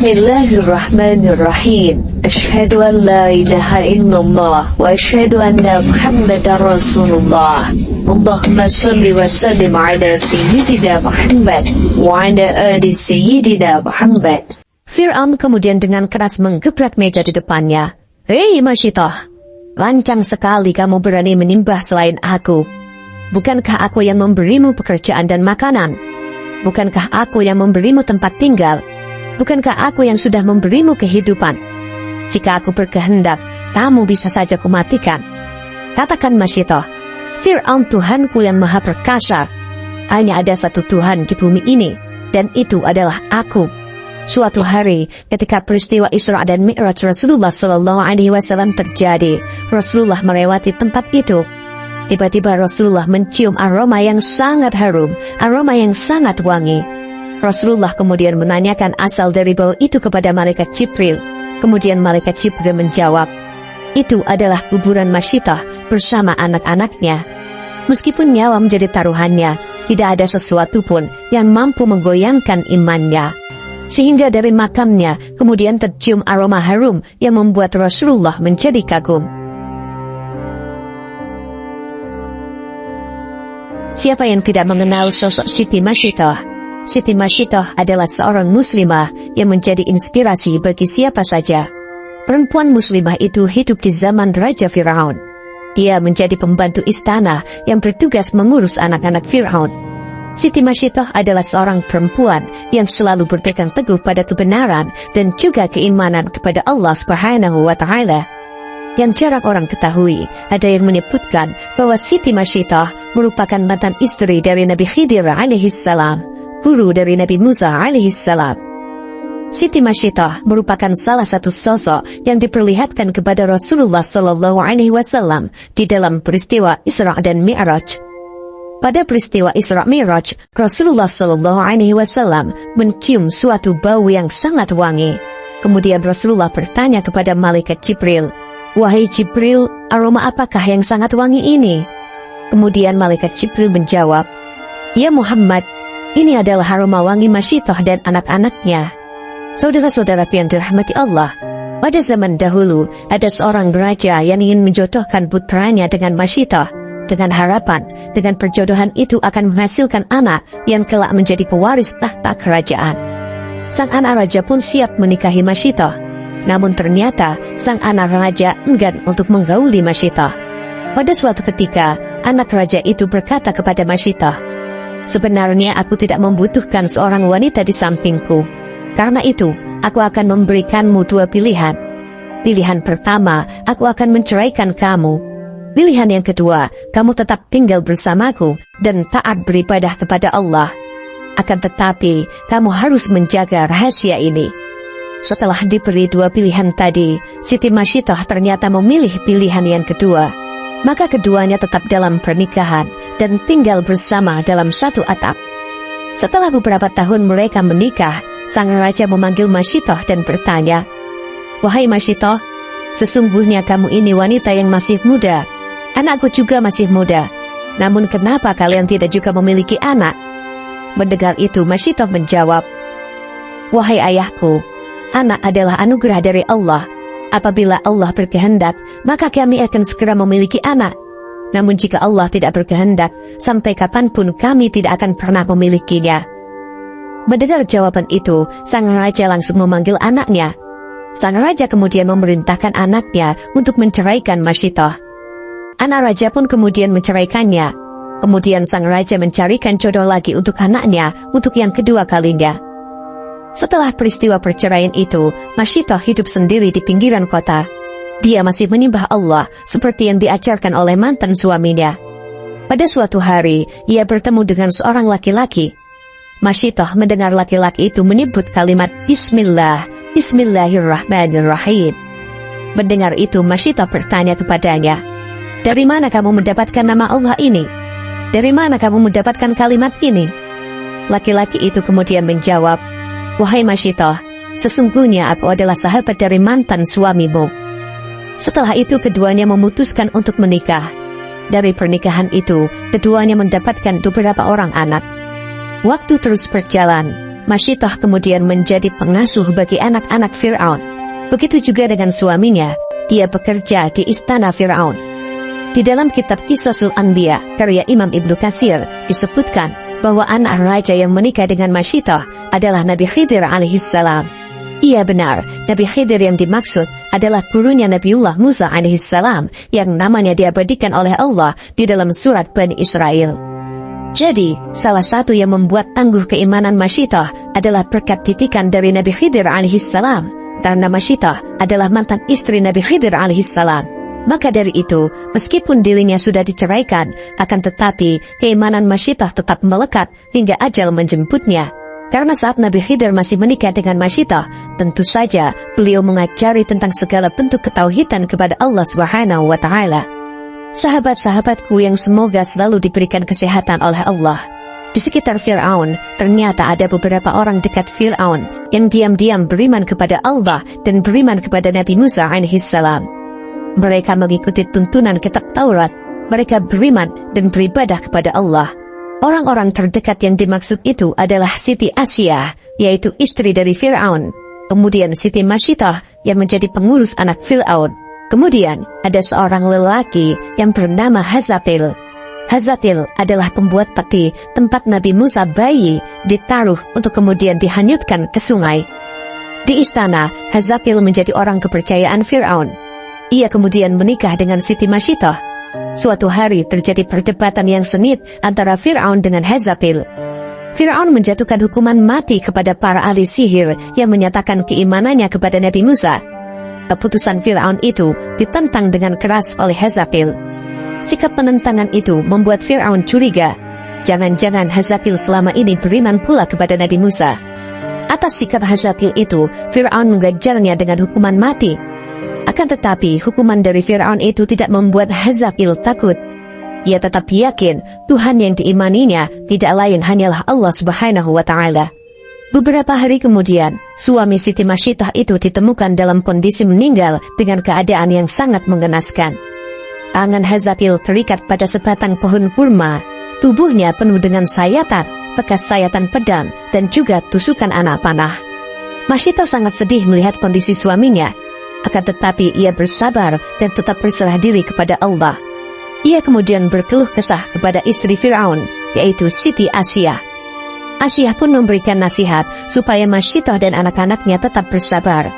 Bismillahirrahmanirrahim. Asyhadu an la ilaha illallah wa asyhadu anna Muhammadar Rasulullah. Allahumma salli wa sallim ala Sayyidina Muhammad wa ala ali Sayyidina Muhammad. Fir'aun kemudian dengan keras menggebrak meja di depannya. Hei Masyitah, lancang sekali kamu berani menyembah selain aku. Bukankah aku yang memberimu pekerjaan dan makanan? Bukankah aku yang memberimu tempat tinggal? Bukankah aku yang sudah memberimu kehidupan? Jika aku berkehendak, kamu bisa saja kumatikan. Katakan Masyitah, Fir'aun Tuhanku yang maha perkasa. Hanya ada satu Tuhan di bumi ini, dan itu adalah aku. Suatu hari, ketika peristiwa Isra dan Mi'raj Rasulullah SAW terjadi, Rasulullah melewati tempat itu. Tiba-tiba Rasulullah mencium aroma yang sangat harum, aroma yang sangat wangi. Rasulullah kemudian menanyakan asal dari bau itu kepada malaikat Jibril. Kemudian malaikat Jibril menjawab, itu adalah kuburan Masyitah bersama anak-anaknya. Meskipun nyawa menjadi taruhannya, tidak ada sesuatu pun yang mampu menggoyangkan imannya. Sehingga dari makamnya kemudian tercium aroma harum yang membuat Rasulullah menjadi kagum. Siapa yang tidak mengenal sosok Siti Masyitah? Siti Masyitah adalah seorang muslimah yang menjadi inspirasi bagi siapa saja. Perempuan muslimah itu hidup di zaman Raja Fir'aun. Dia menjadi pembantu istana yang bertugas mengurus anak-anak Fir'aun. Siti Masyitah adalah seorang perempuan yang selalu berpegang teguh pada kebenaran dan juga keimanan kepada Allah Subhanahu wa Ta'ala. Yang jarang orang ketahui, ada yang menyebutkan bahwa Siti Masyitah merupakan mantan istri dari Nabi Khidir alaihissalam, guru dari Nabi Musa alaihissalam. Siti Masyitah merupakan salah satu sosok yang diperlihatkan kepada Rasulullah SAW di dalam peristiwa Isra dan Mi'raj. Pada peristiwa Isra Mi'raj, Rasulullah SAW mencium suatu bau yang sangat wangi. Kemudian Rasulullah bertanya kepada malaikat Jibril, wahai Jibril, aroma apakah yang sangat wangi ini? Kemudian malaikat Jibril menjawab, ya Muhammad, ini adalah aroma wangi Masyitah dan anak-anaknya. Saudara-saudaraku yang dirahmati Allah, pada zaman dahulu ada seorang raja yang ingin menjodohkan putranya dengan Masyitah, dengan harapan dengan perjodohan itu akan menghasilkan anak yang kelak menjadi pewaris tahta kerajaan. Sang anak raja pun siap menikahi Masyitah, namun ternyata sang anak raja enggan untuk menggauli Masyitah. Pada suatu ketika, anak raja itu berkata kepada Masyitah, sebenarnya aku tidak membutuhkan seorang wanita di sampingku. Karena itu, aku akan memberikanmu dua pilihan. Pilihan pertama, aku akan menceraikan kamu. Pilihan yang kedua, kamu tetap tinggal bersamaku dan taat beribadah kepada Allah. Akan tetapi, kamu harus menjaga rahasia ini. Setelah diberi dua pilihan tadi, Siti Masyitah ternyata memilih pilihan yang kedua. Maka keduanya tetap dalam pernikahan dan tinggal bersama dalam satu atap. Setelah beberapa tahun mereka menikah, sang raja memanggil Masyitah dan bertanya, wahai Masyitah, sesungguhnya kamu ini wanita yang masih muda. Anakku juga masih muda. Namun kenapa kalian tidak juga memiliki anak? Mendengar itu Masyitah menjawab, wahai ayahku, anak adalah anugerah dari Allah. Apabila Allah berkehendak, maka kami akan segera memiliki anak. Namun jika Allah tidak berkehendak, sampai kapanpun kami tidak akan pernah memilikinya. Mendengar jawaban itu, sang raja langsung memanggil anaknya. Sang raja kemudian memerintahkan anaknya untuk menceraikan Masyitah. Anak raja pun kemudian menceraikannya. Kemudian sang raja mencarikan jodoh lagi untuk anaknya untuk yang kedua kalinya. Setelah peristiwa perceraian itu, Masyitah hidup sendiri di pinggiran kota. Dia masih menyembah Allah seperti yang diajarkan oleh mantan suaminya. Pada suatu hari, ia bertemu dengan seorang laki-laki. Masyitah mendengar laki-laki itu menyebut kalimat Bismillah, Bismillahirrahmanirrahim. Mendengar itu, Masyitah bertanya kepadanya, dari mana kamu mendapatkan nama Allah ini? Dari mana kamu mendapatkan kalimat ini? Laki-laki itu kemudian menjawab, wahai Masyitah, sesungguhnya aku adalah sahabat dari mantan suamimu. Setelah itu keduanya memutuskan untuk menikah. Dari pernikahan itu, keduanya mendapatkan beberapa orang anak. Waktu terus berjalan, Masyitah kemudian menjadi pengasuh bagi anak-anak Fir'aun. Begitu juga dengan suaminya, ia bekerja di istana Fir'aun. Di dalam kitab Qisasul Anbiya, karya Imam Ibnu Katsir, disebutkan bahwa anak raja yang menikah dengan Masyitah adalah Nabi Khidir alaihissalam. Iya benar, Nabi Khidir yang dimaksud adalah gurunya Nabiullah Musa alaihissalam yang namanya diabadikan oleh Allah di dalam surat Bani Israel. Jadi, salah satu yang membuat tangguh keimanan Masyitah adalah berkat didikan dari Nabi Khidir alaihissalam, karena Masyitah adalah mantan istri Nabi Khidir alaihissalam. Maka dari itu, meskipun dirinya sudah diceraikan, akan tetapi keimanan Masyitah tetap melekat hingga ajal menjemputnya. Karena saat Nabi Khidir masih menikah dengan Masyitah, tentu saja beliau mengajari tentang segala bentuk ketauhidan kepada Allah Subhanahu wa Ta'ala. Sahabat-sahabatku yang semoga selalu diberikan kesehatan oleh Allah. Di sekitar Fir'aun, ternyata ada beberapa orang dekat Fir'aun yang diam-diam beriman kepada Allah dan beriman kepada Nabi Musa alaihissalam. Mereka mengikuti tuntunan kitab Taurat, mereka beriman dan beribadah kepada Allah. Orang-orang terdekat yang dimaksud itu adalah Siti Asyah, yaitu istri dari Fir'aun. Kemudian Siti Masyitah yang menjadi pengurus anak Fir'aun. Kemudian, ada seorang lelaki yang bernama Hazatil. Hazatil adalah pembuat peti tempat Nabi Musa bayi ditaruh untuk kemudian dihanyutkan ke sungai. Di istana, Hazatil menjadi orang kepercayaan Fir'aun. Ia kemudian menikah dengan Siti Masyitah. Suatu hari terjadi perdebatan yang sengit antara Fir'aun dengan Hazatil. Fir'aun menjatuhkan hukuman mati kepada para ahli sihir yang menyatakan keimanannya kepada Nabi Musa. Keputusan Fir'aun itu ditentang dengan keras oleh Hazatil. Sikap penentangan itu membuat Fir'aun curiga. Jangan-jangan Hazatil selama ini beriman pula kepada Nabi Musa. Atas sikap Hazatil itu, Fir'aun mengajarnya dengan hukuman mati. Akan tetapi, hukuman dari Fir'aun itu tidak membuat Hazatil takut. Ia tetap yakin Tuhan yang diimaninya tidak lain hanyalah Allah Subhanahu wa Ta'ala. Beberapa hari kemudian, suami Siti Masyitah itu ditemukan dalam kondisi meninggal dengan keadaan yang sangat mengenaskan. Tangan Hazatil terikat pada sebatang pohon kurma. Tubuhnya penuh dengan sayatan, bekas sayatan pedang, dan juga tusukan anak panah. Masyitah sangat sedih melihat kondisi suaminya. Akan tetapi ia bersabar dan tetap berserah diri kepada Allah. Ia kemudian berkeluh kesah kepada istri Fir'aun, yaitu Siti Asyah. Asyah pun memberikan nasihat supaya Masyitah dan anak-anaknya tetap bersabar.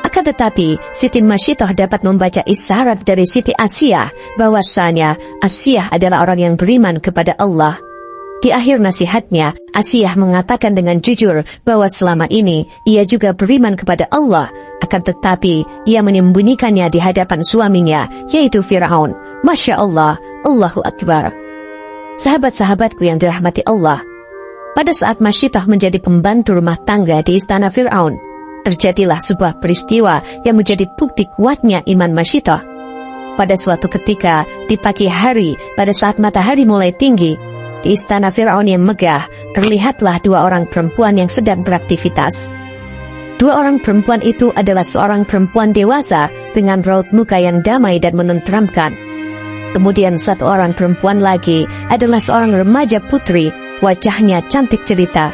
Akan tetapi, Siti Masyitah dapat membaca isyarat dari Siti Asyah bahwasanya Asyah adalah orang yang beriman kepada Allah. Di akhir nasihatnya, Asyah mengatakan dengan jujur bahwa selama ini ia juga beriman kepada Allah. Akan tetapi, ia menyembunyikannya di hadapan suaminya, yaitu Fir'aun. Masya Allah, Allahu Akbar. Sahabat-sahabatku yang dirahmati Allah, pada saat Masyitah menjadi pembantu rumah tangga di istana Fir'aun, terjadilah sebuah peristiwa yang menjadi bukti kuatnya iman Masyitah. Pada suatu ketika, di pagi hari, pada saat matahari mulai tinggi, di istana Fir'aun yang megah, terlihatlah dua orang perempuan yang sedang beraktivitas. Dua orang perempuan itu adalah seorang perempuan dewasa dengan raut muka yang damai dan menenteramkan. Kemudian satu orang perempuan lagi adalah seorang remaja putri, wajahnya cantik jelita.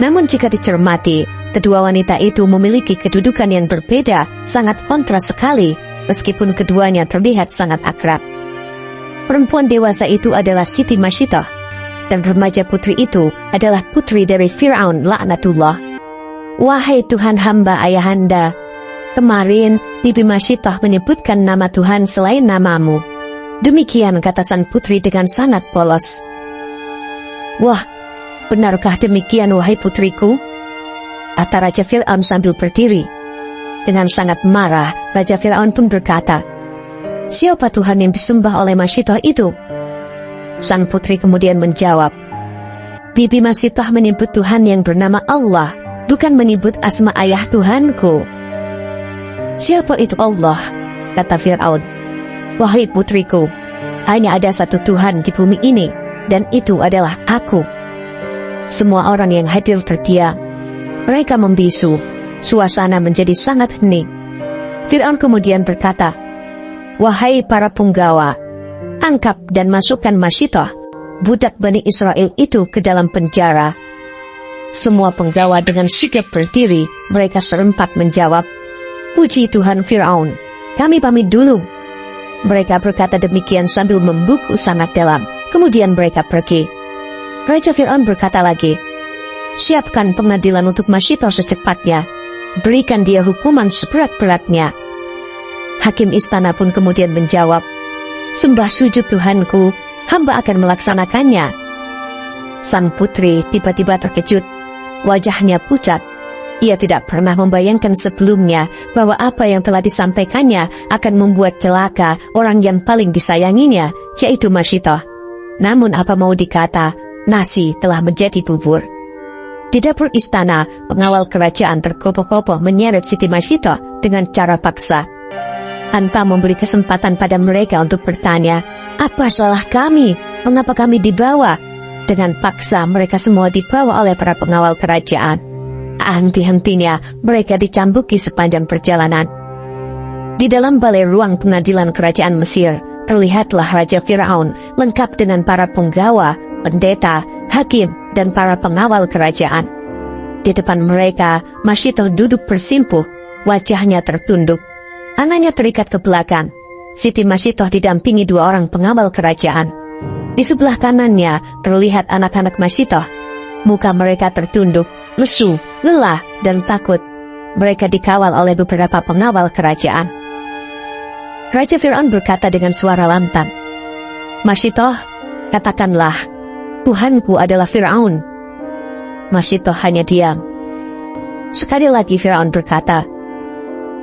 Namun jika dicermati, kedua wanita itu memiliki kedudukan yang berbeda, sangat kontras sekali, meskipun keduanya terlihat sangat akrab. Perempuan dewasa itu adalah Siti Masyitah, dan remaja putri itu adalah putri dari Fir'aun laknatullah. Wahai Tuhan hamba ayahanda, kemarin Bibi Masyitah menyebutkan nama Tuhan selain namamu. Demikian kata sang putri dengan sangat polos. Wah, benarkah demikian wahai putriku? Kata Raja Fir'aun sambil berdiri. Dengan sangat marah, Raja Fir'aun pun berkata, siapa Tuhan yang disembah oleh Masyitah itu? Sang putri kemudian menjawab, Bibi Masyitah menyebut Tuhan yang bernama Allah, bukan menyebut asma ayah Tuhanku. Siapa itu Allah? Kata Fir'aun. Wahai putriku, hanya ada satu Tuhan di bumi ini, dan itu adalah aku. Semua orang yang hadir terdiam. Mereka membisu. Suasana menjadi sangat hening. Fir'aun kemudian berkata, wahai para punggawa, angkat dan masukkan Masyitah, budak Bani Israel itu ke dalam penjara. Semua penggawa dengan sigap berdiri, mereka serempak menjawab, "Puji Tuhan Fir'aun, kami pamit dulu." Mereka berkata demikian sambil membungkuk sangat dalam. Kemudian mereka pergi. Raja Fir'aun berkata lagi, "Siapkan pengadilan untuk Masyitoh secepatnya. Berikan dia hukuman seberat-beratnya." Hakim istana pun kemudian menjawab, "Sembah sujud Tuhanku, hamba akan melaksanakannya." Sang putri tiba-tiba terkejut. Wajahnya pucat. Ia tidak pernah membayangkan sebelumnya bahwa apa yang telah disampaikannya akan membuat celaka orang yang paling disayanginya, yaitu Masyitoh. Namun apa mau dikata, nasi telah menjadi bubur. Di dapur istana, pengawal kerajaan terkopoh-kopoh menyeret Siti Masyitoh dengan cara paksa. Tanpa memberi kesempatan pada mereka untuk bertanya, "Apa salah kami? Mengapa kami dibawa?" Dengan paksa mereka semua dibawa oleh para pengawal kerajaan. Henti-hentinya mereka dicambuki sepanjang perjalanan. Di dalam balai ruang pengadilan kerajaan Mesir, terlihatlah Raja Fir'aun lengkap dengan para penggawa, pendeta, hakim, dan para pengawal kerajaan. Di depan mereka, Masyitoh duduk bersimpuh, wajahnya tertunduk. Anaknya terikat ke belakang. Siti Masyitoh didampingi 2 orang pengawal kerajaan. Di sebelah kanannya terlihat anak-anak Masyitoh. Muka mereka tertunduk, lesu, lelah, dan takut. Mereka dikawal oleh beberapa pengawal kerajaan. Raja Fir'aun berkata dengan suara lantang, "Masyitoh, katakanlah, Tuhanku adalah Fir'aun." Masyitoh hanya diam. Sekali lagi Fir'aun berkata,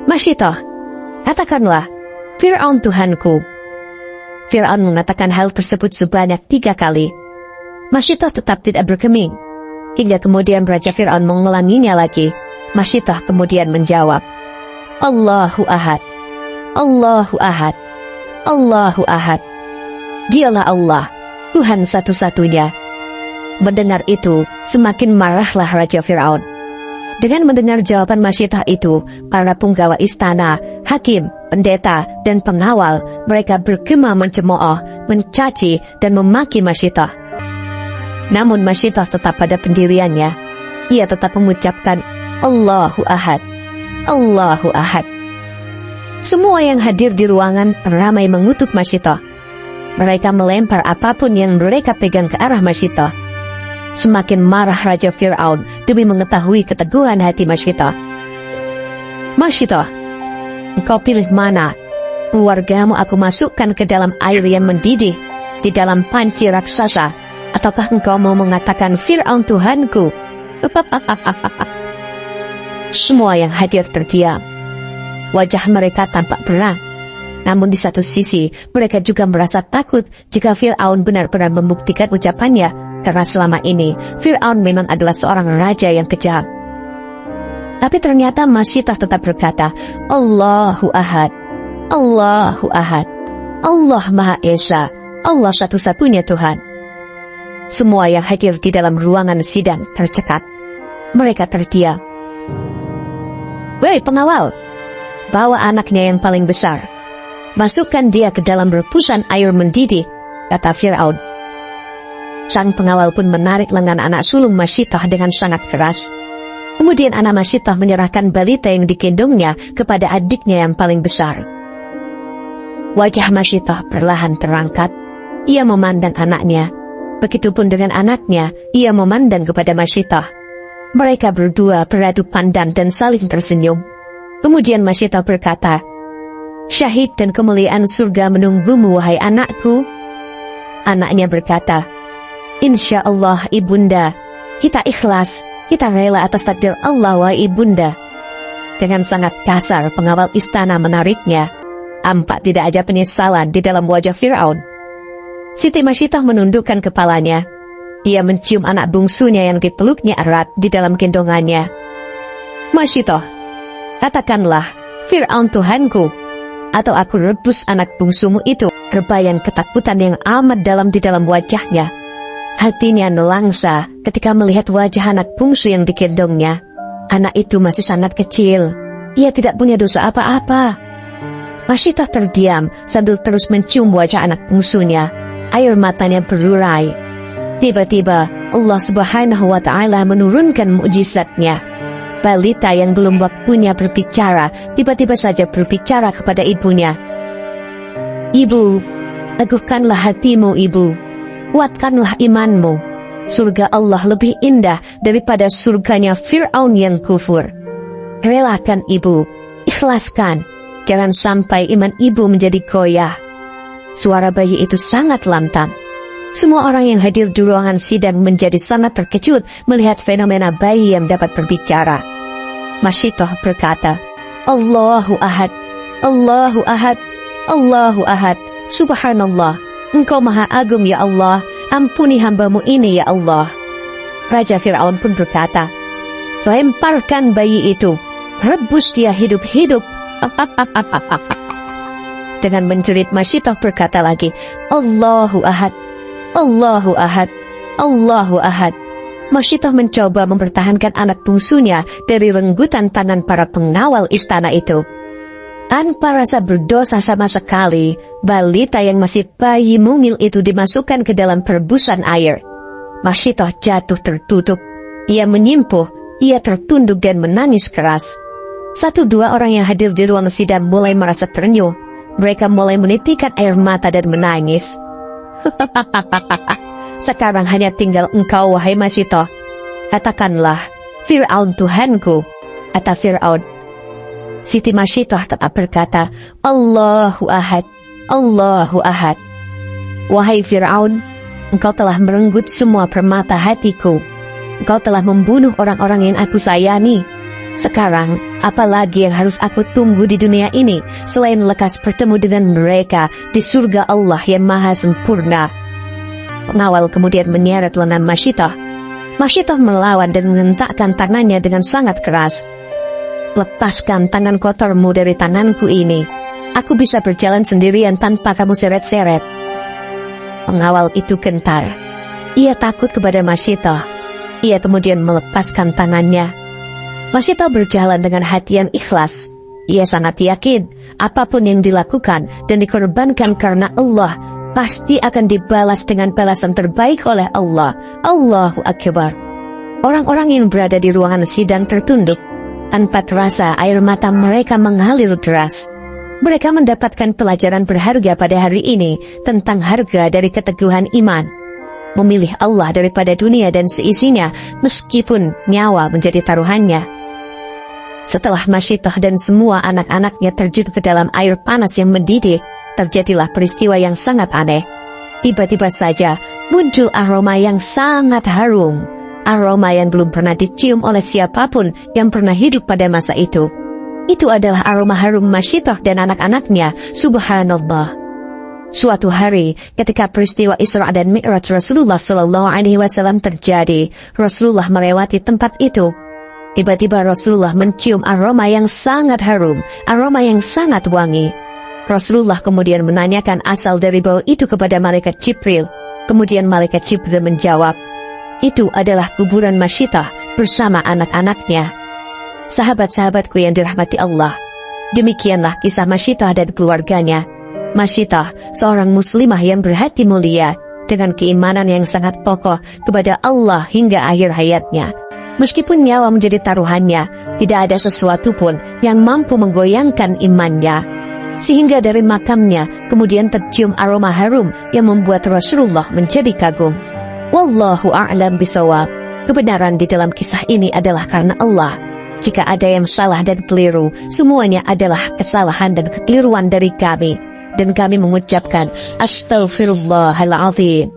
"Masyitoh, katakanlah, Fir'aun Tuhanku." Fir'aun mengatakan hal tersebut sebanyak 3 kali. Masyitoh tetap tidak bergeming. Hingga kemudian Raja Fir'aun mengulanginya lagi. Masyitoh kemudian menjawab, "Allahu Ahad, Allahu Ahad, Allahu Ahad. Dialah Allah, Tuhan satu-satunya." Mendengar itu, semakin marahlah Raja Fir'aun. Dengan mendengar jawaban Masyitoh itu, para penggawa istana, hakim, pendeta, dan pengawal, mereka bergema mencemooh, mencaci, dan memaki Masyitoh. Namun Masyitoh tetap pada pendiriannya. Ia tetap mengucapkan, "Allahu Ahad, Allahu Ahad." Semua yang hadir di ruangan ramai mengutuk Masyitoh. Mereka melempar apapun yang mereka pegang ke arah Masyitoh. Semakin marah Raja Fir'aun demi mengetahui keteguhan hati Masyitoh. "Masyitoh, engkau pilih mana? Keluargamu aku masukkan ke dalam air yang mendidih, di dalam panci raksasa, ataukah engkau mau mengatakan Fir'aun Tuhanku?" Semua yang hadir terdiam. Wajah mereka tampak perang. Namun di satu sisi, mereka juga merasa takut jika Fir'aun benar-benar membuktikan ucapannya, karena selama ini Fir'aun memang adalah seorang raja yang kejam. Tapi ternyata Masyitoh tetap berkata, "Allahu Ahad, Allahu Ahad, Allah Maha Esa, Allah satu-satunya Tuhan." Semua yang hadir di dalam ruangan sidang tercekat. Mereka terdiam. "Wei pengawal, bawa anaknya yang paling besar. Masukkan dia ke dalam rebusan air mendidih," kata Fir'aun. Sang pengawal pun menarik lengan anak sulung Masyitoh dengan sangat keras. Kemudian anak Masyitoh menyerahkan balita yang digendongnya kepada adiknya yang paling besar. Wajah Masyitoh perlahan terangkat. Ia memandang anaknya. Begitupun dengan anaknya, ia memandang kepada Masyitoh. Mereka berdua beradu pandang dan saling tersenyum. Kemudian Masyitoh berkata, "Syahid dan kemuliaan surga menunggumu, wahai anakku." Anaknya berkata, "Insya Allah ibunda, kita ikhlas, kita rela atas takdir Allah wahai ibunda." Dengan sangat kasar pengawal istana menariknya. Tampak tidak ada penyesalan di dalam wajah Fir'aun. Siti Masyitoh menundukkan kepalanya. Ia mencium anak bungsunya yang dipeluknya erat di dalam gendongannya. "Masyitoh, katakanlah Fir'aun Tuhanku, atau aku rebus anak bungsumu itu." Rebayan ketakutan yang amat dalam di dalam wajahnya. Hatinya nelangsa ketika melihat wajah anak bungsu yang digendongnya. Anak itu masih sangat kecil. Ia tidak punya dosa apa-apa. Masyitoh terdiam sambil terus mencium wajah anak bungsunya. Air matanya berurai. Tiba-tiba Allah Subhanahu wa Ta'ala menurunkan mukjizatnya. Balita yang belum waktunya berbicara, tiba-tiba saja berbicara kepada ibunya. Ibu, teguhkanlah hatimu ibu, kuatkanlah imanmu. Surga Allah lebih indah daripada surganya Fir'aun yang kufur. Relakan ibu, ikhlaskan, jangan sampai iman ibu menjadi goyah. Suara bayi itu sangat lantang. Semua orang yang hadir di ruangan sidang menjadi sangat terkejut melihat fenomena bayi yang dapat berbicara. Masyitoh berkata, Allahu Ahad, Allahu Ahad, Allahu Ahad, Subhanallah, Engkau Maha Agung ya Allah, ampuni hambamu ini ya Allah. Raja Fir'aun pun berkata, lemparkan bayi itu, rebus dia hidup-hidup. Dengan menjerit Masyitoh berkata lagi, Allahu Ahad, Allahu Ahad, Allahu Ahad. Masyitoh mencoba mempertahankan anak bungsunya dari renggutan tangan para pengawal istana itu. Tanpa rasa berdosa sama sekali, balita yang masih bayi mungil itu dimasukkan ke dalam perebusan air. Masyitoh jatuh tertutup. Ia menyimpuh, ia tertunduk dan menangis keras. 1-2 orang yang hadir di ruang sidang mulai merasa terenyuh. Mereka mulai menitikkan air mata dan menangis. Sekarang hanya tinggal engkau wahai Masyitoh. Katakanlah, Fir'aun Tuhanku, kata Fir'aun. Siti Masyitoh tetap berkata, Allahu Ahad, Allahu Ahad. Wahai Fir'aun, engkau telah merenggut semua permata hatiku. Engkau telah membunuh orang-orang yang aku sayangi. Sekarang, apalagi yang harus aku tunggu di dunia ini selain lekas bertemu dengan mereka di surga Allah yang maha sempurna. Pengawal kemudian menyeret lengan Masyitoh. Masyitoh melawan dan menghentakkan tangannya dengan sangat keras. Lepaskan tangan kotormu dari tanganku ini. Aku bisa berjalan sendirian tanpa kamu seret-seret. Pengawal itu gentar. Ia takut kepada Masyitoh. Ia kemudian melepaskan tangannya. Masyitoh berjalan dengan hati yang ikhlas. Ia sangat yakin apapun yang dilakukan dan dikorbankan karena Allah pasti akan dibalas dengan balasan terbaik oleh Allah. Allahu Akbar. Orang-orang yang berada di ruangan sidang tertunduk. Tanpa terasa air mata mereka mengalir deras. Mereka mendapatkan pelajaran berharga pada hari ini tentang harga dari keteguhan iman. Memilih Allah daripada dunia dan seisinya meskipun nyawa menjadi taruhannya. Setelah Masyitoh dan semua anak-anaknya terjun ke dalam air panas yang mendidih, terjadilah peristiwa yang sangat aneh. Tiba-tiba saja muncul aroma yang sangat harum. Aroma yang belum pernah dicium oleh siapapun yang pernah hidup pada masa itu. Itu adalah aroma harum Masyitoh dan anak-anaknya. Subhanallah. Suatu hari, ketika peristiwa Isra dan Mi'raj Rasulullah SAW terjadi, Rasulullah melewati tempat itu. Tiba-tiba Rasulullah mencium aroma yang sangat harum, aroma yang sangat wangi. Rasulullah kemudian menanyakan asal dari bau itu kepada malaikat Jibril. Kemudian malaikat Jibril menjawab, itu adalah kuburan Masyitoh bersama anak-anaknya. Sahabat-sahabatku yang dirahmati Allah, demikianlah kisah Masyitoh dan keluarganya. Masyitoh, seorang muslimah yang berhati mulia, dengan keimanan yang sangat kokoh kepada Allah hingga akhir hayatnya. Meskipun nyawa menjadi taruhannya, tidak ada sesuatu pun yang mampu menggoyangkan imannya. Sehingga dari makamnya kemudian tercium aroma harum yang membuat Rasulullah menjadi kagum. Wallahu a'lam bisawab. Kebenaran di dalam kisah ini adalah karena Allah. Jika ada yang salah dan keliru, semuanya adalah kesalahan dan kekeliruan dari kami. Dan kami mengucapkan Astaghfirullahaladzim.